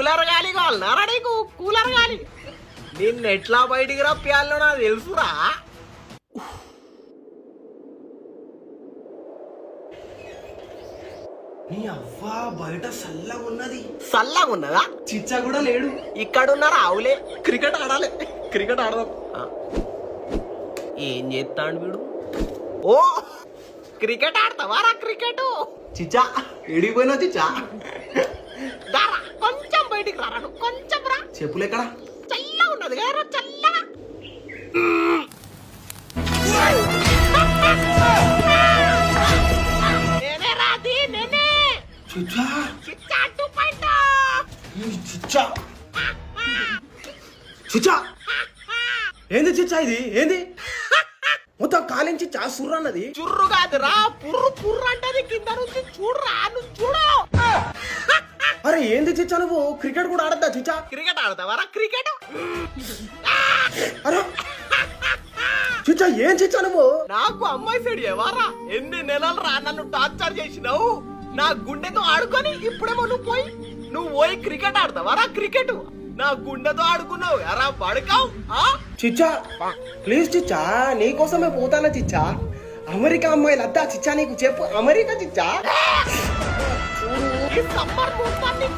Cooler గాలి కావాలన్నారా నీకు? Cooler గాలి నిన్ను ఎట్లా బయటికి రప్పియాలో నాకు తెలుసురా. నీ అవ్వా బయట చల్లగా ఉన్నది. చల్లగా ఉన్నదా? చిచ్చా కూడా లేడు. ఇక్కడ ఉన్నారా ఆవులే? క్రికెట్ ఆడాలి, క్రికెట్ ఆడదాం. ఏం చేస్తాడు వీడు? ఓ క్రికెట్ ఆడతావారా? క్రికెట్ చిచ్చా ఎడిపోయినా చిచ్చా. దారా కొంచెం బయటికి రారా, నువ్వు కొంచెం రా. చెప్పులు ఎక్కడ? చల్లగా ఉన్నది కదా, చల్లగా. నేనే రాది, నేనే. చిచ్చా చిచ్చా 2.0. చిచ్చా చిచ్చా ఏంది చిచ్చా ఇది? ఏంది మొత్తం కాలించి చా సుర్రు అన్నది. చుర్రు కాదురా, పుర్రు పుర్రు అంటది కింద నుంచి. చూడరా, నువ్వు చూడు. అరే ఏంది చిచ్చా నువ్వు క్రికెట్ కూడా ఆడద్దా చిచ్చా? క్రికెట్ ఆడతావారా? క్రికెట్ అరే చిచ్చా ఏం చిచ్చా నువ్వు? నాకు అమ్మాయి సైడ్ ఎవారా? ఎన్ని నెలలు రా నన్ను టార్చర్ చేసినావు. నా గుండెతో ఆడుకొని ఇప్పుడేమో నువ్వు పోయి క్రికెట్ ఆడతావారా? క్రికెట్ నా గుండెతో ఆడుకున్నావు ఎరా పడకావు. చిచ్చా ప్లీజ్ చిచ్చా నీకోసమే పోతానా చిచ్చా. అమెరికా అమ్మాయిలు అద్దా చిచ్చా నీకు చెప్పు. అమెరికా చిచ్చా ఈ సమ్మర్ మొత్తాన్ని